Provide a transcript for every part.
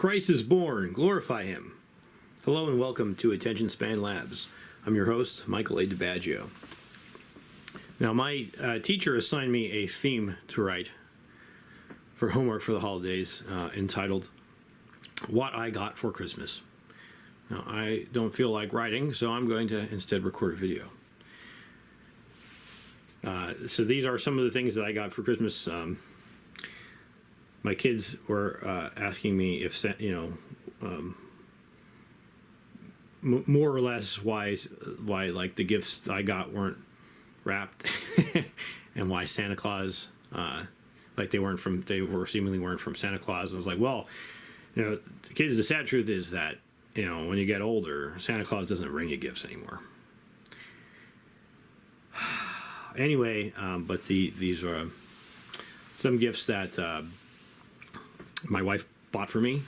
Christ is born. Glorify him. Hello and welcome to Attention Span Labs. I'm your host, Michael A. DiBaggio. Now, my teacher assigned me a theme to write for homework for the holidays entitled, What I Got for Christmas. Now, I don't feel like writing, so I'm going to instead record a video. So these are some of the things that I got for Christmas. My kids were asking me if, more or less why like the gifts I got weren't wrapped, and why Santa Claus, they seemingly weren't from Santa Claus. And I was like, well, kids, the sad truth is that when you get older, Santa Claus doesn't bring you gifts anymore. Anyway, but these are some gifts that my wife bought for me.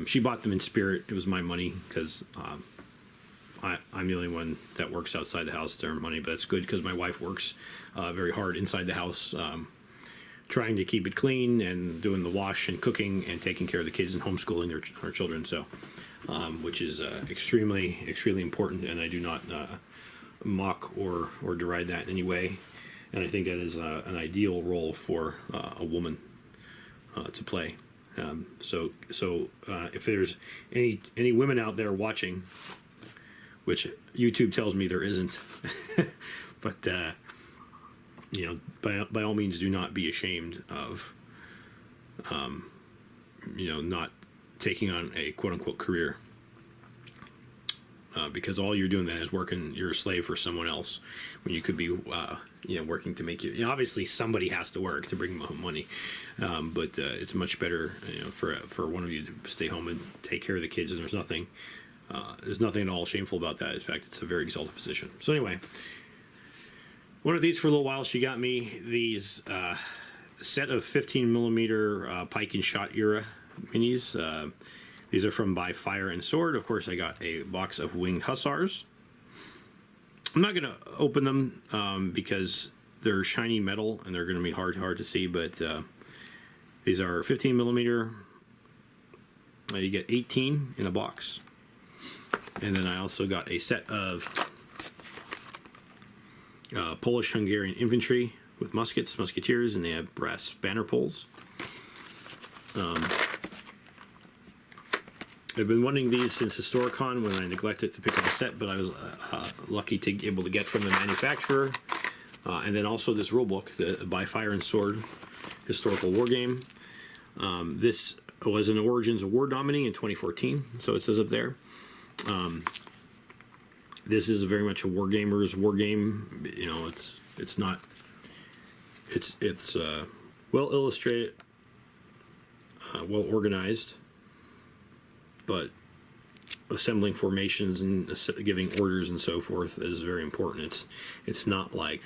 She bought them in spirit. It was my money because I'm the only one that works outside the house to earn money, but it's good because my wife works very hard inside the house, trying to keep it clean and doing the wash and cooking and taking care of the kids and homeschooling our children. So, which is extremely important, and I do not mock or deride that in any way. And I think that is an ideal role for a woman to play. So if there's any women out there watching, which YouTube tells me there isn't, but by all means, do not be ashamed of not taking on a quote unquote career, because all you're doing then is working. You're a slave for someone else when you could be working to make you. Obviously somebody has to work to bring home money, but it's much better for one of you to stay home and take care of the kids. And there's nothing at all shameful about that. In fact, it's a very exalted position. So anyway, one of these for a little while, she got me these set of 15 millimeter pike and shot era minis. These are from By Fire and Sword. Of course, I got a box of winged hussars. I'm not going to open them because they're shiny metal and they're going to be hard to see. But these are 15 millimeter. You get 18 in a box. And then I also got a set of Polish-Hungarian infantry with muskets, musketeers, and they have brass banner poles. I've been wanting these since Historicon when I neglected to pick up a set, but I was lucky to be able to get from the manufacturer. And then also this rule book, the By Fire and Sword Historical War Game. This was an Origins Award nominee in 2014, so it says up there. This is very much a wargamer's war game. It's well illustrated, well organized, but assembling formations and giving orders and so forth is very important. It's not like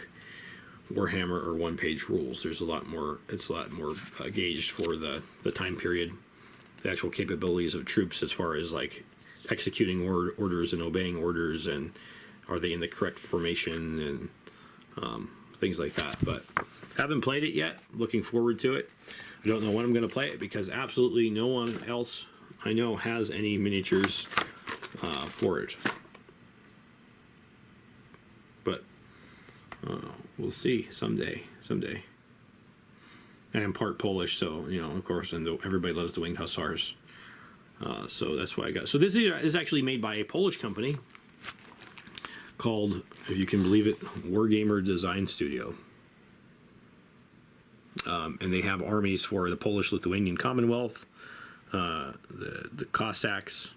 Warhammer or one-page rules. There's a lot more. It's a lot more gauged for the time period, the actual capabilities of troops as far as like executing orders and obeying orders, and are they in the correct formation and things like that. But haven't played it yet. Looking forward to it. I don't know when I'm going to play it because absolutely no one else I know has any miniatures for it. But we'll see someday. I am part Polish, so of course, and everybody loves the winged hussars. So that's why I got. So this is actually made by a Polish company called, if you can believe it, Wargamer Design Studio. And they have armies for the Polish-Lithuanian Commonwealth, the Cossacks,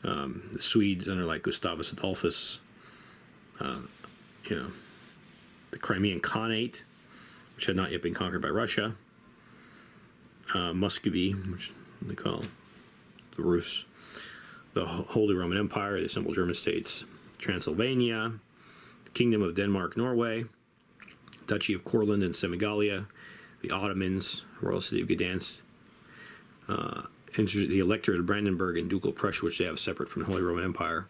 the Swedes under like Gustavus Adolphus, the Crimean Khanate, which had not yet been conquered by Russia, Muscovy, which they call the Rus, the Holy Roman Empire, the Assembled German States, Transylvania, the Kingdom of Denmark, Norway, Duchy of Courland and Semigalia, the Ottomans, Royal City of Gdansk, the Electorate of Brandenburg and Ducal Prussia, which they have separate from the Holy Roman Empire.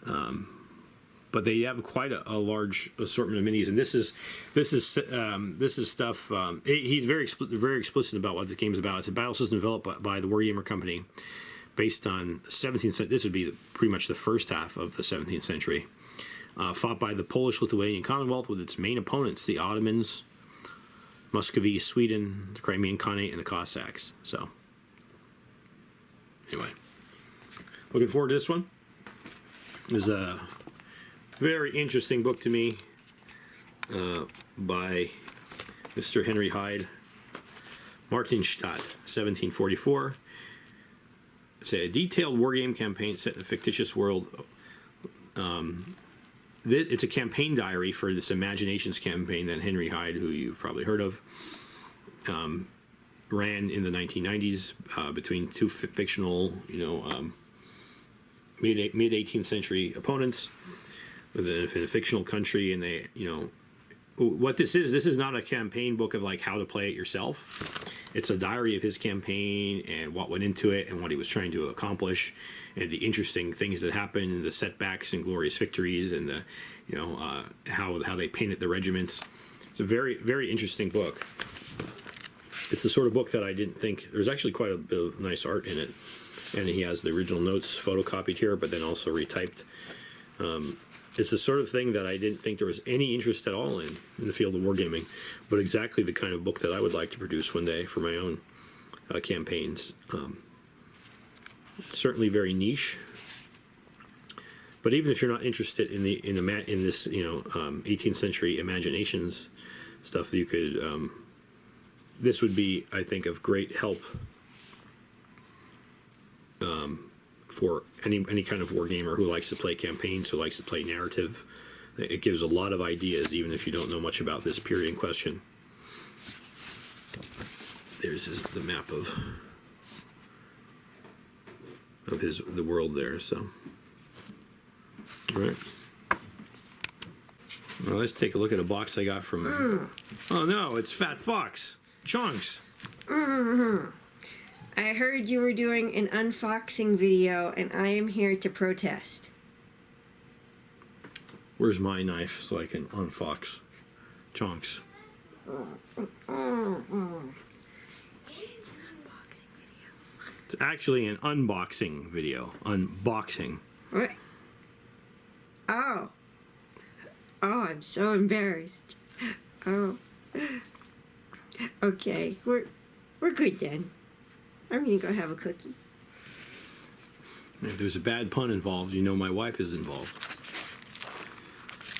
But but they have quite a large assortment of minis, and this is stuff. He's very explicit about what the game is about. It's a battle system developed by the Wargamer Company, based on 17th century. This would be pretty much the first half of the 17th century. Fought by the Polish-Lithuanian Commonwealth with its main opponents, the Ottomans, Muscovy, Sweden, the Crimean Khanate, and the Cossacks. So, anyway, looking forward to this one. It's a very interesting book to me by Mr. Henry Hyde. Martinstaat, 1744. It's a detailed wargame campaign set in a fictitious world. It's a campaign diary for this imagi-nations campaign that Henry Hyde, who you've probably heard of, ran in the 1990s between two fictional, mid 18th century opponents in a fictional country, and they, what this is not a campaign book of like how to play it yourself. It's a diary of his campaign and what went into it and what he was trying to accomplish, and the interesting things that happened, and the setbacks and glorious victories, and the how they painted the regiments. It's a very, very interesting book. It's the sort of book that I didn't think there's actually quite a bit of nice art in it, and he has the original notes photocopied here, but then also retyped. It's the sort of thing that I didn't think there was any interest at all in the field of wargaming, but exactly the kind of book that I would like to produce one day for my own campaigns. Certainly very niche, but even if you're not interested in this 18th century imagi-nations stuff, you could this would be, I think, of great help for any kind of wargamer who likes to play campaigns, who likes to play narrative. It gives a lot of ideas, even if you don't know much about this period in question. There's the map of the world there. So, all right. Well, let's take a look at a box I got from. Oh no, it's Fat Fox Chunks. I heard you were doing an unfoxing video, and I am here to protest. Where's my knife so I can unfox Chunks? It's actually an unboxing video. Unboxing. What? Oh. Oh, I'm so embarrassed. Oh. Okay, we're good then. I'm gonna go have a cookie. If there's a bad pun involved, you know my wife is involved.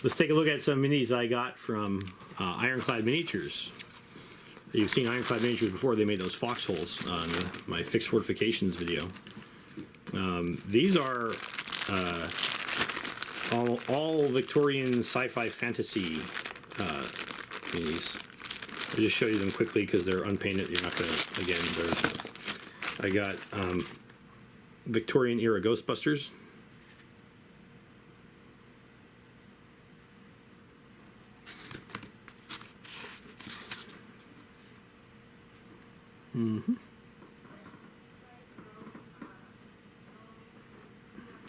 Let's take a look at some minis I got from Ironclad Miniatures. You've seen Ironclad Miniatures before. They made those foxholes on my fixed fortifications video. These are all Victorian sci-fi fantasy minis. I'll just show you them quickly because they're unpainted. You're not going to, again, I got Victorian era Ghostbusters.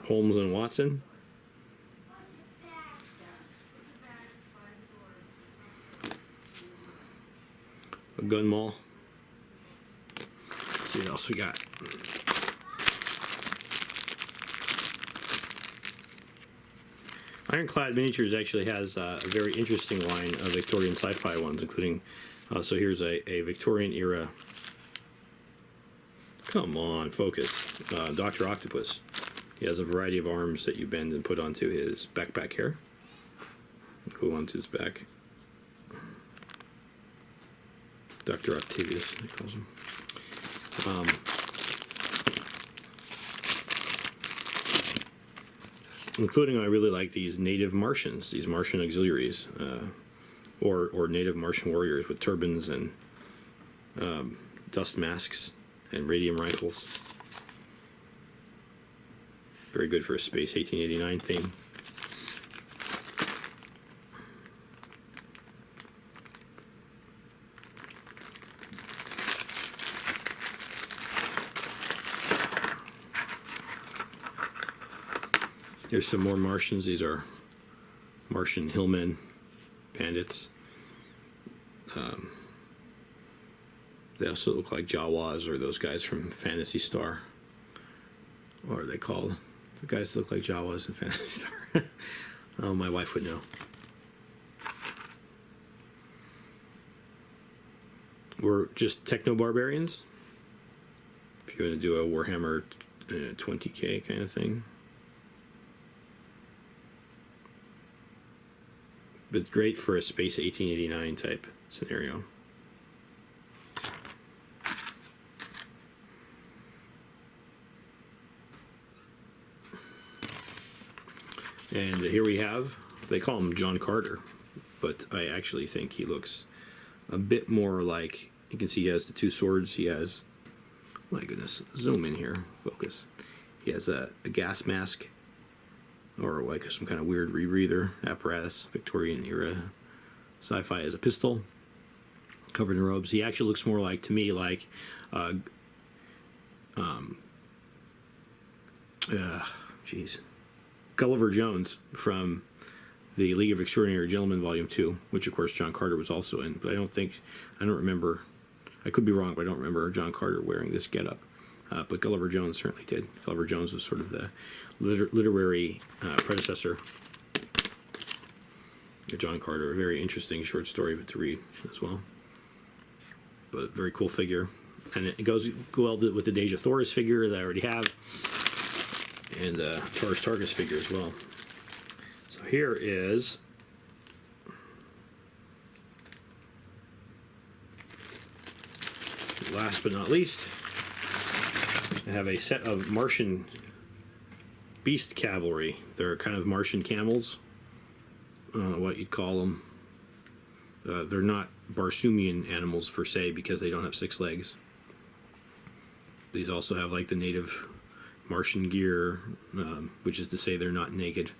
Holmes and Watson. A gun mall. Let's see what else we got. Ironclad Miniatures actually has a very interesting line of Victorian sci-fi ones, including, so here's a Victorian era, come on, focus, Dr. Octopus. He has a variety of arms that you bend and put onto his backpack here. Go onto his back. Dr. Octavius, he calls him. Including, I really like these native Martians, these Martian auxiliaries, or native Martian warriors with turbans and dust masks and radium rifles. Very good for a Space 1889 theme. Here's some more Martians. These are Martian hillmen, bandits. They also look like Jawas, or those guys from Phantasy Star. What are they called? The guys that look like Jawas in Phantasy Star. Oh, my wife would know. We're just techno-barbarians. If you want to do a Warhammer 20k kind of thing. But great for a Space 1889 type scenario. And here we have, they call him John Carter, but I actually think he looks a bit more like, you can see he has the two swords, he has, my goodness, zoom in here, focus. He has a gas mask, or like some kind of weird rebreather apparatus, Victorian era sci-fi, as a pistol, covered in robes. He actually looks more like, to me, like, Gulliver Jones from the League of Extraordinary Gentlemen, Volume 2, which of course John Carter was also in, but I don't remember, I could be wrong, but I don't remember John Carter wearing this getup. But Gulliver Jones certainly did. Gulliver Jones was sort of the literary predecessor of John Carter. A very interesting short story to read as well. But very cool figure. And it goes well with the Deja Thoris figure that I already have, and the Taurus Targus figure as well. So here is last but not least, I have a set of Martian beast cavalry. They're kind of Martian camels. I don't know what you'd call them. They're not Barsoomian animals per se because they don't have 6 legs. These also have like the native Martian gear, which is to say they're not naked.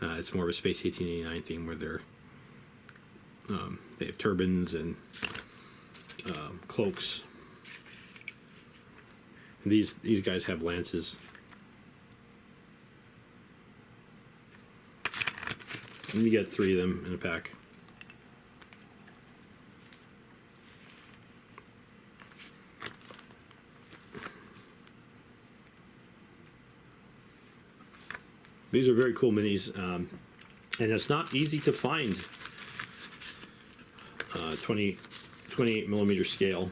It's more of a Space 1889 theme where they have turbans and cloaks. And these guys have lances. And you get 3 of them in a pack. These are very cool minis, and it's not easy to find 28 millimeter scale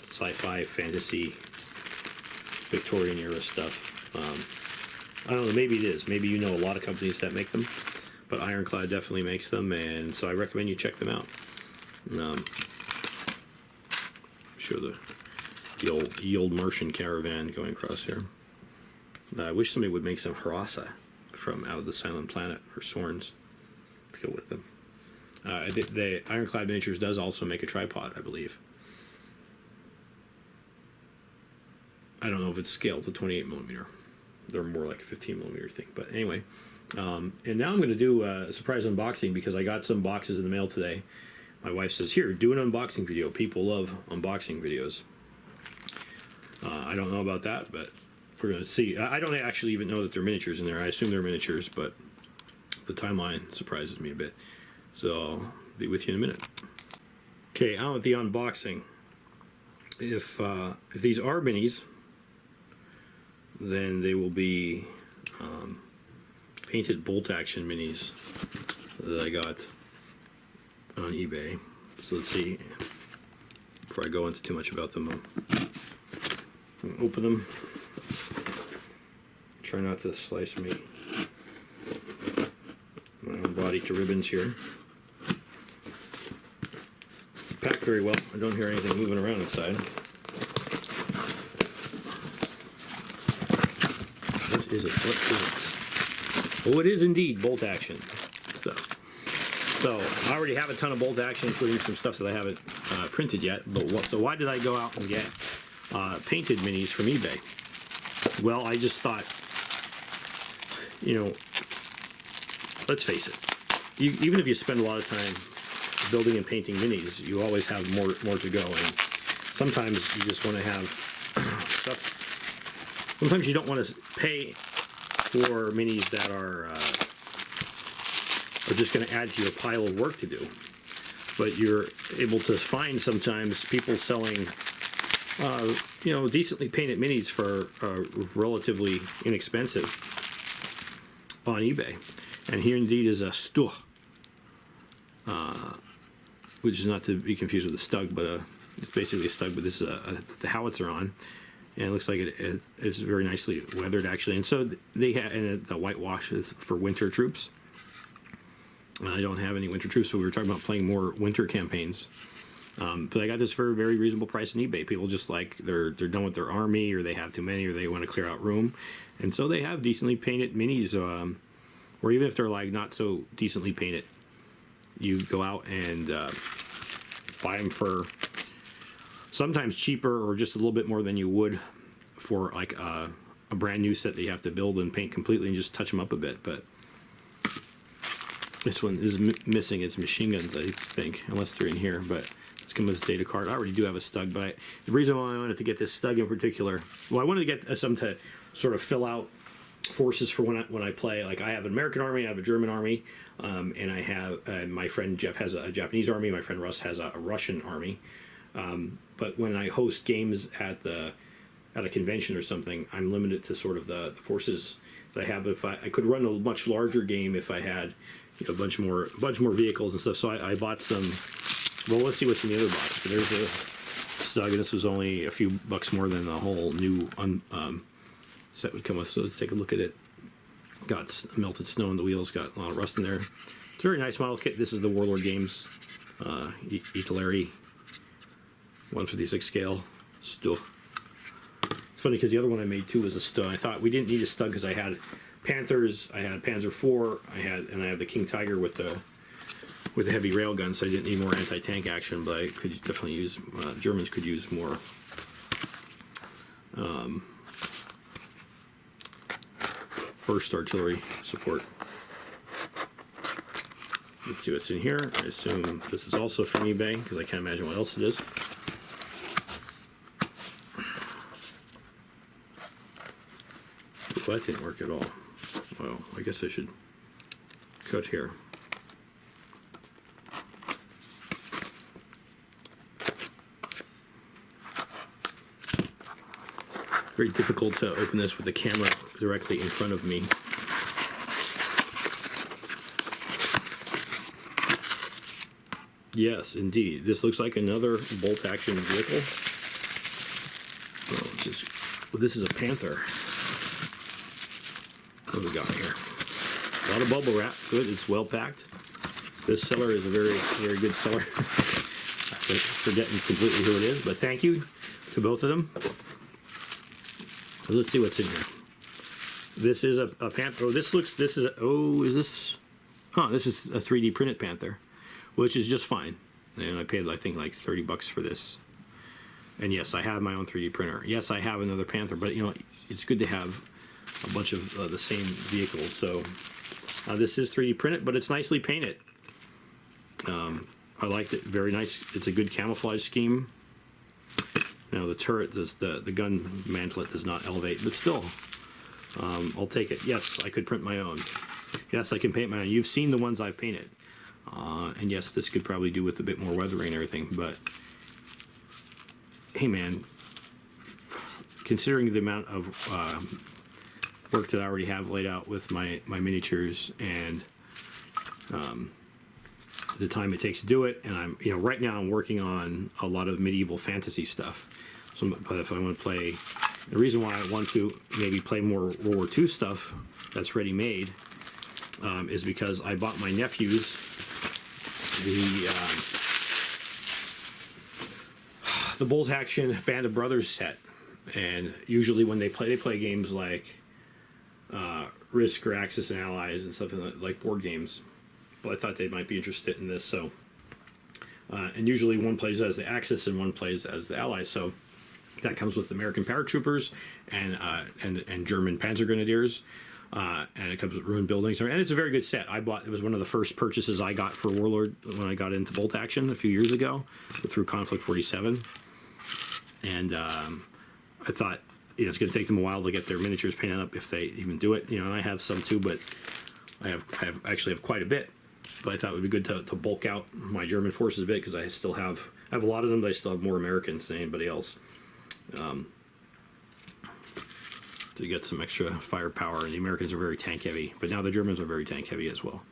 sci-fi, fantasy, Victorian era stuff. I don't know, maybe it is. Maybe you know a lot of companies that make them, but Ironclad definitely makes them, and so I recommend you check them out. Show the old Martian caravan going across here. I wish somebody would make some harassa from Out of the Silent Planet or Sorns to go with them. The Ironclad Miniatures does also make a tripod, I believe. I don't know if it's scaled to 28 millimeter. They're more like a 15 millimeter thing. But anyway, and now I'm going to do a surprise unboxing because I got some boxes in the mail today. My wife says, here, do an unboxing video. People love unboxing videos. I don't know about that, but we're going to see. I don't actually even know that they're miniatures in there. I assume they're miniatures, but the timeline surprises me a bit. So I'll be with you in a minute. Okay, on with the unboxing. If these are minis, then they will be painted bolt action minis that I got on eBay. So let's see. Before I go into too much about them, I'll open them. Try not to slice my own body to ribbons here. It's packed very well. I don't hear anything moving around inside. What is it? What is it? Oh, it is indeed bolt action stuff. So I already have a ton of bolt action, including some stuff that I haven't printed yet. But so why did I go out and get painted minis from eBay? Well, I just thought, you know, let's face it. Even if you spend a lot of time building and painting minis, you always have more to go. And sometimes you just want to have stuff. Sometimes you don't want to pay for minis that are just going to add to your pile of work to do. But you're able to find sometimes people selling, decently painted minis for relatively inexpensive on eBay. And here indeed is a Stu, which is not to be confused with a Stug, but it's basically a Stug, but this is the howitzer on. And it looks like it's very nicely weathered, actually. And so they have, and the whitewash is for winter troops. I don't have any winter troops, so we were talking about playing more winter campaigns. But I got this for a very reasonable price on eBay. People just like they're done with their army, or they have too many, or they want to clear out room, and so they have decently painted minis. Or even if they're like not so decently painted, you go out and buy them for sometimes cheaper or just a little bit more than you would for like a brand new set that you have to build and paint completely and just touch them up a bit. But this one is missing its machine guns, I think, unless they're in here. But let's come with this data card. I already do have a Stug, but the reason why I wanted to get this Stug in particular, well, I wanted to get some to sort of fill out forces for when I play. Like, I have an American army, I have a German army, and I have my friend Jeff has a Japanese army, my friend Russ has a Russian army. But when I host games at a convention or something, I'm limited to sort of the forces that I have. If I could run a much larger game if I had a bunch more vehicles and stuff. So I bought some. Well, let's see what's in the other box. But there's a Stug, and this was only a few bucks more than the whole new set would come with. So let's take a look at it. Got melted snow in the wheels. Got a lot of rust in there. It's a very nice model kit. This is the Warlord Games Italeri 156 scale Stu. It's funny because the other one I made too was a Stu. I thought we didn't need a Stu because I had Panthers, I had Panzer IV, I have the King Tiger with the heavy railgun, so I didn't need more anti-tank action. But I could definitely use Germans could use more burst artillery support. Let's see what's in here. I assume this is also from eBay because I can't imagine what else it is. Well, that didn't work at all. Well, I guess I should cut here. Very difficult to open this with the camera directly in front of me. Yes, indeed. This looks like another bolt-action vehicle. Well, this is a Panther. What do we got here? A lot of bubble wrap. Good. It's well packed. This seller is a very, very good seller. I'm forgetting completely who it is, but thank you to both of them. So let's see what's in here. This is a Panther. Oh, this is a 3D printed Panther, which is just fine. And I paid, I think, like $30 for this. And yes, I have my own 3D printer. Yes, I have another Panther, but it's good to have a bunch of the same vehicles. So this is 3D printed, but it's nicely painted. I liked it. Very nice. It's a good camouflage scheme. Now the turret does the gun mantlet does not elevate, but still, I'll take it. Yes, I could print my own. Yes, I can paint my own. You've seen the ones I've painted, and yes, this could probably do with a bit more weathering and everything. But hey, man, considering the amount of work that I already have laid out with my miniatures and the time it takes to do it, and I'm right now I'm working on a lot of medieval fantasy stuff. So, but if I want to play, the reason why I want to maybe play more World War II stuff that's ready made is because I bought my nephews the bolt action Band of Brothers set, and usually when they play games like Risk or Axis and Allies and stuff like board games. But I thought they might be interested in this. So, and usually one plays as the Axis and one plays as the Allies. So that comes with American paratroopers and German Panzer Grenadiers, and it comes with ruined buildings. And it's a very good set. It was one of the first purchases I got for Warlord when I got into bolt action a few years ago through Conflict 47. And I thought it's going to take them a while to get their miniatures painted up if they even do it. And I have some too, but I actually have quite a bit. But I thought it would be good to bulk out my German forces a bit, because I have a lot of them, but I still have more Americans than anybody else. To get some extra firepower, and the Americans are very tank heavy, but now the Germans are very tank heavy as well.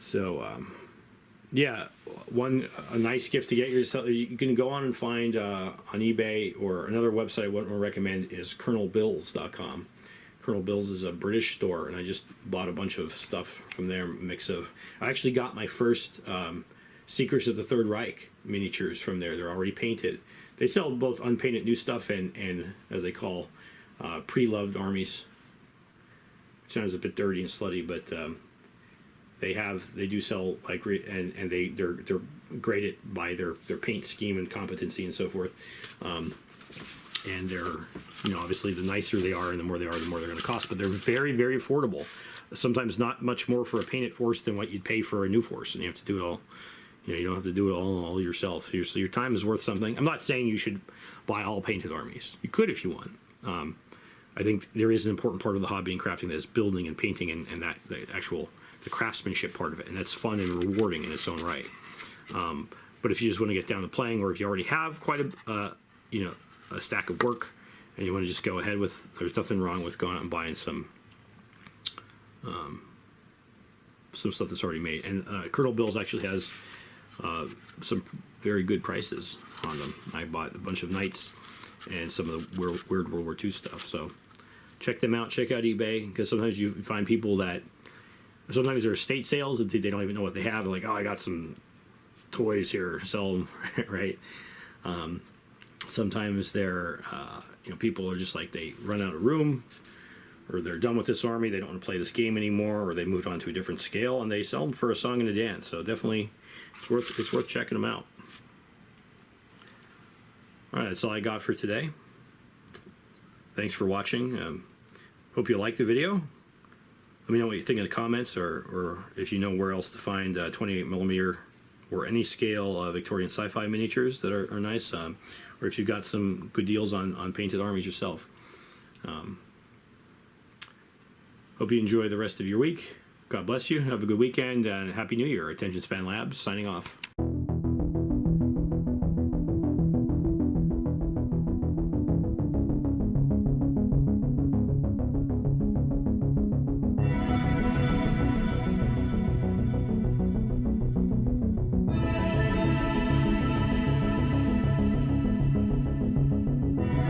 So yeah, a nice gift to get yourself, you can go on and find on eBay, or another website I would recommend is colonelbills.com. Colonel Bills is a British store, and I just bought a bunch of stuff from there. I actually got my first Secrets of the Third Reich miniatures from there. They're already painted. They sell both unpainted new stuff and as they call, pre-loved armies. Sounds a bit dirty and slutty, but they do sell, like, and they're graded by their paint scheme and competency and so forth. And they're, obviously the nicer they are and the more they are, the more they're going to cost. But they're very, very affordable. Sometimes not much more for a painted force than what you'd pay for a new force, and you have to do it all. You don't have to do it all yourself. So your time is worth something. I'm not saying you should buy all painted armies. You could if you want. I think there is an important part of the hobby and crafting that is building and painting, and that the craftsmanship part of it, and that's fun and rewarding in its own right. But if you just want to get down to playing, or if you already have quite a stack of work, and you want to just go ahead with, there's nothing wrong with going out and buying some stuff that's already made. And Colonel Bills actually has some very good prices on them. I bought a bunch of Knights and some of the weird World War II stuff. So check them out. Check out eBay, because sometimes you find people that, sometimes there are estate sales and they don't even know what they have. They're like, oh, I got some toys here, sell them, right? Sometimes they're, people are just like, they run out of room, or they're done with this army, they don't want to play this game anymore, or they moved on to a different scale, and they sell them for a song and a dance. So definitely, it's worth checking them out. All right, that's all I got for today. Thanks for watching. Hope you liked the video. Let me know what you think in the comments, or if you know where else to find 28mm or any scale Victorian sci-fi miniatures that are nice, or if you've got some good deals on painted armies yourself. Hope you enjoy the rest of your week. God bless you. Have a good weekend, and Happy New Year. Attention Span Labs signing off.